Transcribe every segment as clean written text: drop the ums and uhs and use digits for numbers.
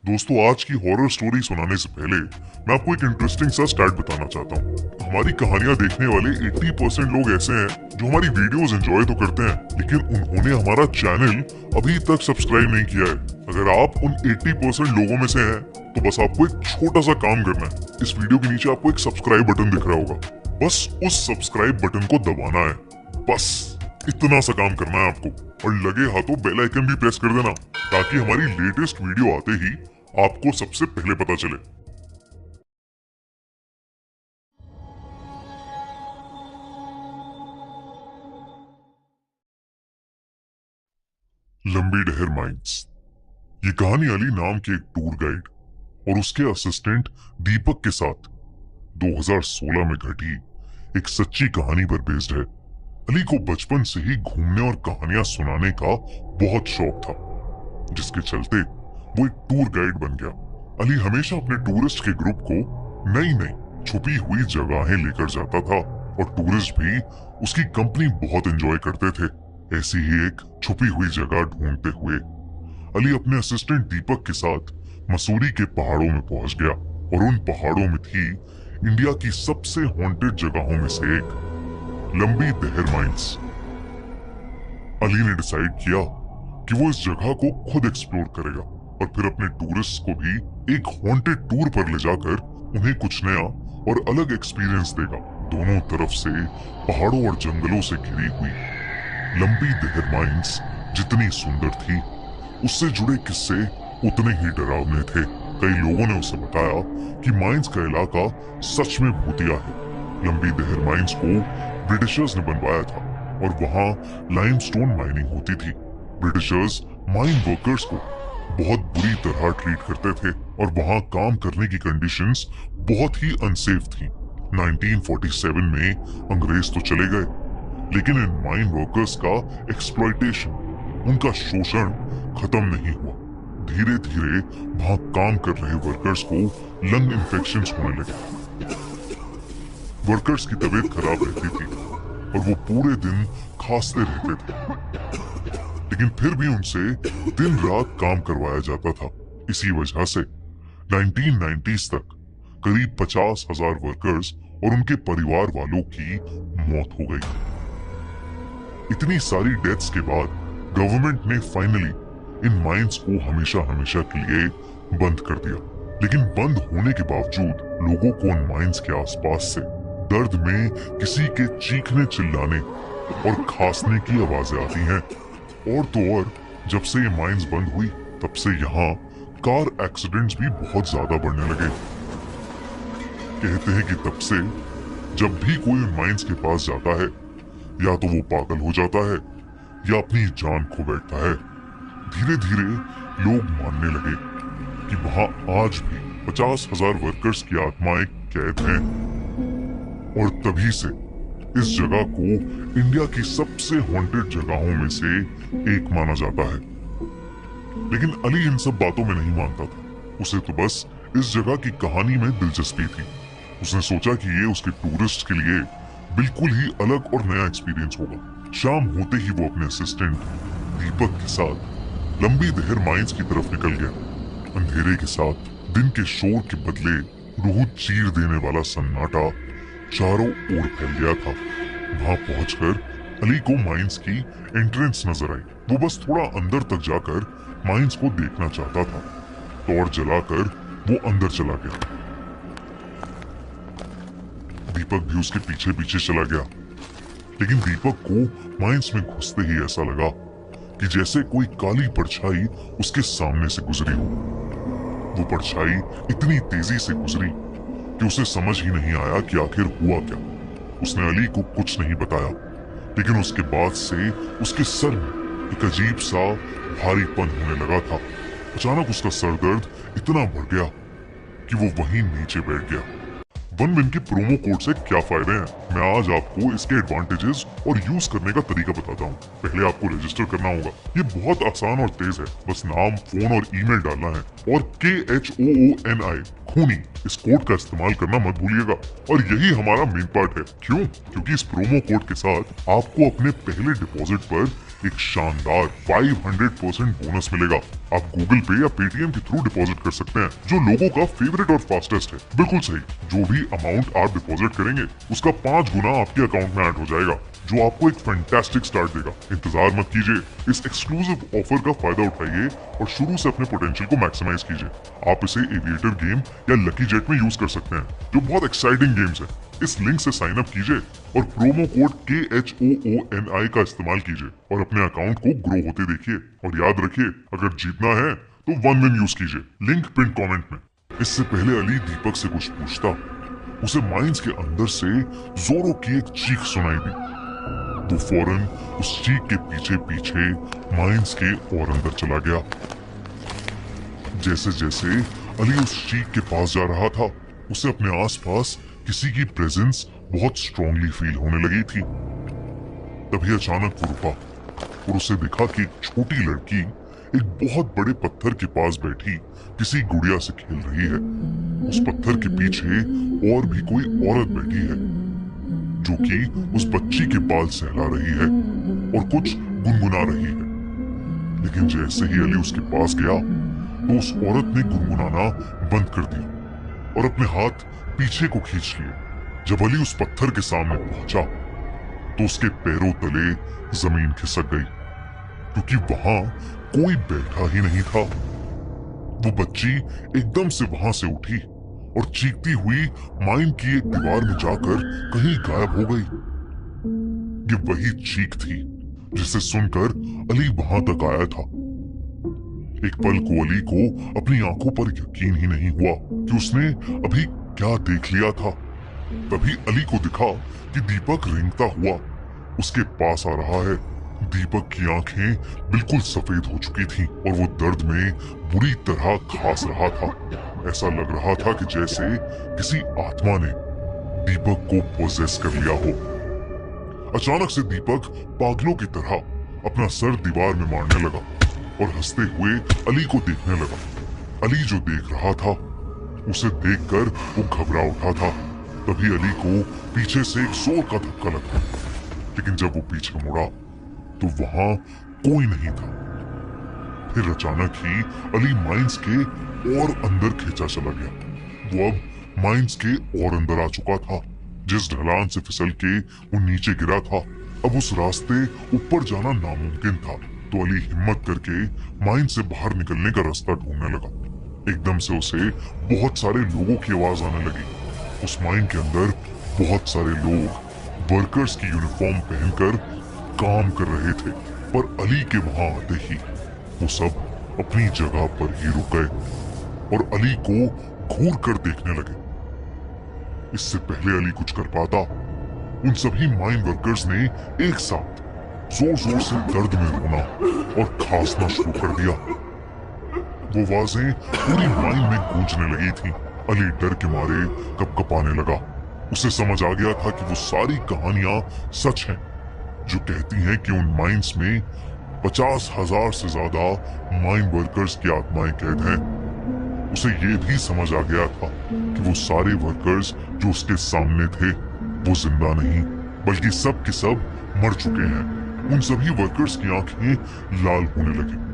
दोस्तों, आज की हॉरर स्टोरी सुनाने से पहले मैं आपको एक इंटरेस्टिंग सा स्टैट बताना चाहता हूँ। हमारी कहानियां देखने वाले 80% लोग ऐसे हैं जो हमारी वीडियोस एंजॉय तो करते हैं, लेकिन उन्होंने हमारा चैनल अभी तक सब्सक्राइब नहीं किया है। अगर आप उन 80% लोगों में से हैं, तो बस आपको एक छोटा सा काम करना है। इस वीडियो के नीचे आपको एक सब्सक्राइब बटन दिख रहा होगा, बस उस सब्सक्राइब बटन को दबाना है। बस इतना सा काम करना है आपको, और लगे हाथों बेल आइकन भी प्रेस कर देना, ताकि हमारी लेटेस्ट वीडियो आते ही आपको सबसे पहले पता चले। लंबी डहर माइंस। ये कहानी अली नाम के एक टूर गाइड और उसके असिस्टेंट दीपक के साथ 2016 में घटी एक सच्ची कहानी पर बेस्ड है। अली को बचपन से ही घूमने और कहानियां सुनाने का बहुत शौक था, जिसके चलते वो एक टूर गाइड बन गया। अली हमेशा अपने टूरिस्ट के ग्रुप को नई नई छुपी हुई जगहें लेकर जाता था, और टूरिस्ट भी उसकी कंपनी बहुत एंजॉय करते थे। ऐसी ही एक छुपी हुई जगह ढूंढते हुए अली अपने असिस्टेंट दीपक के साथ मसूरी के पहाड़ों में पहुंच गया, और उन पहाड़ों में थी इंडिया की सबसे हॉन्टेड जगहों में से एक, लंबी डहर माइंस। अली ने डिसाइड किया कि वो इस जगह को खुद एक्सप्लोर करेगा, और फिर अपने टूरिस्ट को भी एक हॉन्टेड टूर पर ले जाकर उन्हें कुछ नया और अलग एक्सपीरियंस देगा। दोनों तरफ से पहाड़ों और जंगलों से घिरी हुई लंबी डहर माइंस जितनी सुंदर थी, उससे जुड़े किस्से उतने ही डरावने थे। कई लोगों ने उसे बताया कि माइंस का इलाका सच में भूतिया है। लंबी डहर माइंस को ब्रिटिशर्स ने बनवाया था, और वहां लाइमस्टोन माइनिंग होती थी। ब्रिटिशर्स माइन वर्कर्स को बहुत बुरी तरह ट्रीट करते थे, और वहां काम करने की कंडीशंस बहुत ही अनसेफ थी। 1947 में अंग्रेज तो चले गए, लेकिन इन माइन वर्कर्स का एक्सप्लॉयटेशन, उनका शोषण खत्म नहीं हुआ। धीरे धीरे वहां काम कर रहे वर्कर्स को लंग इन्फेक्शंस होने लगे। वर्कर्स की तबीयत खराब रहती थी, और वो पूरे दिन खांसते रहते थे, लेकिन फिर भी उनसे दिन रात काम करवाया जाता था। इसी वजह से 1990s तक करीब 50,000 वर्कर्स और उनके परिवार वालों की मौत हो गई। इतनी सारी डेथ्स के बाद गवर्नमेंट ने फाइनली इन माइंस को हमेशा हमेशा के लिए बंद कर दिया। लेकिन बंद होने के बावजूद लोगों को उन माइंस के आसपास से दर्द में किसी के चीखने चिल्लाने और खांसने की आवाजें आती हैं। और तो और जब से ये माइंस बंद हुई, तब से यहाँ कार एक्सीडेंट्स भी बहुत ज्यादा बढ़ने लगे। कहते हैं कि तब से जब भी कोई उन माइंस के पास जाता है, या तो वो पागल हो जाता है या अपनी जान खो बैठता है। धीरे धीरे लोग मानने लगे कि वहां आज भी 50,000 वर्कर्स की आत्माएं कैद हैं, और तभी से इस जगह को इंडिया की सबसे हॉन्टेड जगहों में से एक माना जाता है। लेकिन अली इन सब बातों में नहीं मानता था। उसे तो बस इस जगह की कहानी में दिलचस्पी थी। उसने सोचा कि ये उसके टूरिस्ट के लिए बिल्कुल ही अलग और नया एक्सपीरियंस होगा। शाम होते ही वो अपने असिस्टेंट दीपक के साथ लंबी डहर माइंस की तरफ निकल गया। अंधेरे के साथ दिन के शोर के बदले रूह चीर देने वाला सन्नाटा चारों ओर फैल गया था। वहां पहुंचकर अली को माइंस की एंट्रेंस नजर आई। वो बस थोड़ा अंदर तक जाकर माइंस को देखना चाहता था। टॉर्च जलाकर वो अंदर चला गया। दीपक भी उसके पीछे पीछे चला गया, लेकिन दीपक को माइंस में घुसते ही ऐसा लगा कि जैसे कोई काली परछाई उसके सामने से गुजरी हो। वो परछाई इतनी तेजी से गुजरी कि उसे समझ ही नहीं आया कि आखिर हुआ क्या। उसने अली को कुछ नहीं बताया, लेकिन उसके बाद से उसके सर में एक अजीब सा भारीपन होने लगा था। अचानक उसका सर दर्द इतना बढ़ गया कि वो वहीं नीचे बैठ गया। OneWin के प्रोमो कोड से क्या फायदे हैं, मैं आज आपको इसके एडवांटेजेस और यूज करने का तरीका बताता हूँ। पहले आपको रजिस्टर करना होगा। ये बहुत आसान और तेज है। बस नाम, फोन और ईमेल डालना है, और KHOONI खूनी इस कोड का इस्तेमाल करना मत भूलिएगा। और यही हमारा मेन पार्ट है। क्यों? क्योंकि इस प्रोमो कोड के साथ आपको अपने पहले डिपॉजिट पर एक शानदार 500% बोनस मिलेगा। आप गूगल पे या पेटीएम के थ्रू डिपॉजिट कर सकते हैं, जो लोगों का फेवरेट और फास्टेस्ट है। बिल्कुल सही, जो भी अमाउंट आप डिपॉजिट करेंगे उसका 5 गुना आपके अकाउंट में ऐड हो जाएगा, जो आपको एक फैंटास्टिक स्टार्ट देगा। इंतजार मत कीजिए, इस एक्सक्लूसिव ऑफर का फायदा उठाइए और शुरू से अपने पोटेंशियल को मैक्सिमाइज कीजिए। आप इसे एविएटर गेम या लकी जेट में यूज कर सकते हैं, जो बहुत एक्साइटिंग गेम्स है। इस लिंक से साइन अप कीजिए और प्रोमो कोड KHOONI का इस्तेमाल कीजिए और अपने अकाउंट को ग्रो होते देखिए। और याद रखिए, अगर जीतना है तो 1 विन यूज कीजिए। लिंक पिन कमेंट में। इससे पहले अली दीपक से कुछ पूछता, उसे माइंस के अंदर से जोरों की एक चीख सुनाई दी। वो फौरन उस चीख के पीछे पीछे माइंस के और अंदर चला गया। जैसे जैसे अली उस चीख के पास जा रहा था, उसे अपने आसपास किसी की प्रेजेंस बहुत स्ट्रांगली फील होने लगी थी। तभी अचानक वो रुका और उसे दिखा कि एक छोटी लड़की एक बहुत बड़े पत्थर के पास बैठी किसी गुड़िया से खेल रही है। उस पत्थर के पीछे और भी कोई औरत बैठी है, जो कि उस बच्ची के बाल सहला रही है और कुछ गुनगुना रही है। लेकिन जैसे ही अली उसके पास गया तो उस औरत ने गुनगुनाना बंद कर दिया और अपने हाथ पीछे को खींच लिए। जब अली उस पत्थर के सामने पहुंचा तो उसके पैरों तले जमीन खिसक गई, क्योंकि वहां कोई बैठा ही नहीं था। वो बच्ची एकदम से वहां से उठी और चीखती हुई माइन की एक दीवार में जाकर कहीं गायब हो गई। ये वही चीख थी जिसे सुनकर अली वहां तक आया था। एक पल को अली को अपनी आंखों पर यकीन ही नहीं हुआ कि उसने अभी क्या देख लिया था। तभी अली को दिखा कि दीपक रेंगता हुआ उसके पास आ रहा है। दीपक की आंखें बिल्कुल सफेद हो चुकी थीं और वो दर्द में बुरी तरह खास रहा था। ऐसा लग रहा था कि जैसे किसी आत्मा ने दीपक को पोजेस कर लिया हो। अचानक से दीपक पागलों की तरह अपना सर दीवार में मारने लगा और हंसते हुए अली को देखने लगा। अली जो देख रहा था उसे देखकर वो घबरा उठा था। तभी अली को पीछे से एक जोर का धक्का लगा, लेकिन जब वो पीछे मुड़ा तो वहां कोई नहीं था। फिर अचानक ही अली माइंस के और अंदर खींचा चला गया। वो अब माइंस के और अंदर आ चुका था। जिस ढलान से फिसल के वो नीचे गिरा था, अब उस रास्ते ऊपर जाना नामुमकिन था। तो अली हिम्मत करके माइन से बाहर निकलने का रास्ता ढूंढने लगा। एकदम से उसे बहुत सारे लोगों की आवाज आने लगी। उस माइन के अंदर बहुत सारे लोग वर्कर्स की यूनिफॉर्म पहनकर काम कर रहे थे, पर अली के वहां आते ही वो सब अपनी जगह पर ही रुक गए और अली को घूर कर देखने लगे। इससे पहले अली कुछ कर पाता, उन सभी माइन वर्कर्स ने एक साथ जोर जोर से दर्द में रोना और खांसना शुरू कर दिया। वो आवाजें पूरी माइन में गूंजने लगी थीं। अली डर के मारे कपकपाने लगा। उसे समझ आ गया था कि वो सारी कहानियां सच हैं, जो कहती हैं कि उन माइंस में 50,000 से ज्यादा माइन वर्कर्स की आत्माएं कैद हैं। उसे ये भी समझ आ गया था कि वो सारे वर्कर्स जो उसके सामने थे वो जिंदा नहीं, बल्कि सब के सब मर चुके हैं। उन सभी वर्कर्स की आंखें लाल होने लगी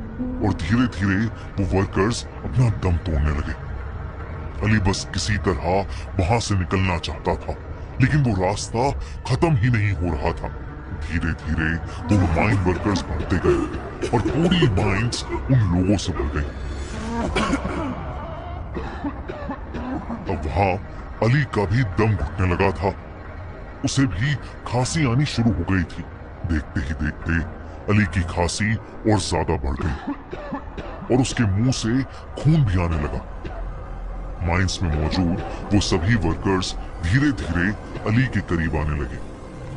और धीरे धीरे वो वर्कर्स अपना दम तोड़ने लगे। अली बस किसी तरह वहां से निकलना चाहता था, लेकिन वो रास्ता खत्म ही नहीं हो रहा था। धीरे धीरे वो माइन वर्कर्स बढ़ते गए और पूरी माइंस उन लोगों से भर गई। अब वहां अली का भी दम घुटने लगा था। उसे भी खांसी आनी शुरू हो गई थी। देखते ही देखते अली की खांसी और ज्यादा बढ़ गई और उसके मुंह से खून भी आने लगा। माइंस में मौजूद वो सभी वर्कर्स धीरे धीरे अली के करीब आने लगे।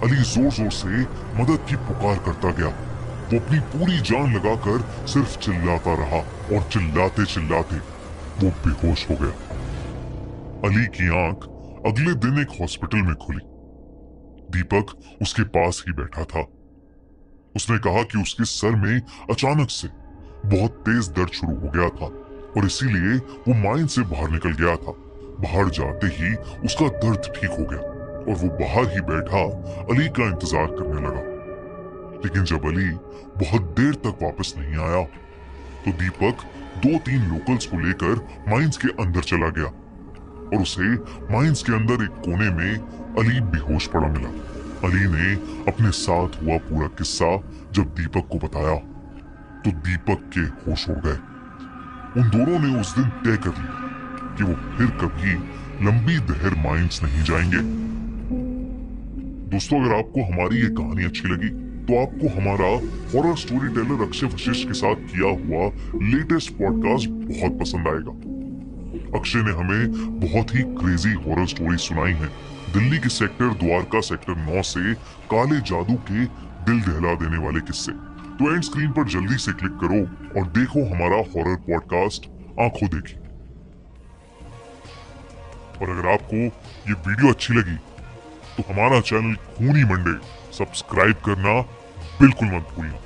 अली जोर जोर से मदद की पुकार करता गया। वो अपनी पूरी जान लगाकर सिर्फ चिल्लाता रहा और चिल्लाते चिल्लाते वो बेहोश हो गया। अली की आंख अगले दिन एक हॉस्पिटल में खुली। दीपक उसके पास ही बैठा था। उसने कहा कि उसके सर में अचानक से बहुत तेज दर्द शुरू हो गया था और इसीलिए वो माइन से बाहर निकल गया था। बाहर जाते ही उसका दर्द ठीक हो गया और वो बाहर ही बैठा अली का इंतजार करने लगा। लेकिन जब अली बहुत देर तक वापस नहीं आया तो दीपक 2-3 लोकल्स को लेकर माइंस के अंदर चला गया और उसे माइंस के अंदर एक कोने में अली बेहोश पड़ा मिला। अली ने अपने साथ हुआ पूरा किस्सा जब दीपक को बताया तो दीपक के होश उड़ गए। उन दोनों ने उस दिन तय कर लिया कि वो फिर कभी लंबी दहर माइंस नहीं जाएंगे। दोस्तों, अगर आपको हमारी ये कहानी अच्छी लगी तो आपको हमारा horror story teller Akshay Vashishtha के साथ किया हुआ लेटेस्ट पॉडकास्ट बहुत पसंद आएगा। अक्षय ने हमें बहुत ही क्रेजी हॉरर स्टोरी सुनाई है। दिल्ली के सेक्टर द्वारका सेक्टर 9 से काले जादू के दिल दहला देने वाले किस्से। तो एंड स्क्रीन पर जल्दी से क्लिक करो और देखो हमारा हॉरर पॉडकास्ट आंखों देखी। और अगर आपको ये वीडियो अच्छी लगी तो हमारा चैनल खूनी मंडे सब्सक्राइब करना बिल्कुल मत भूलना।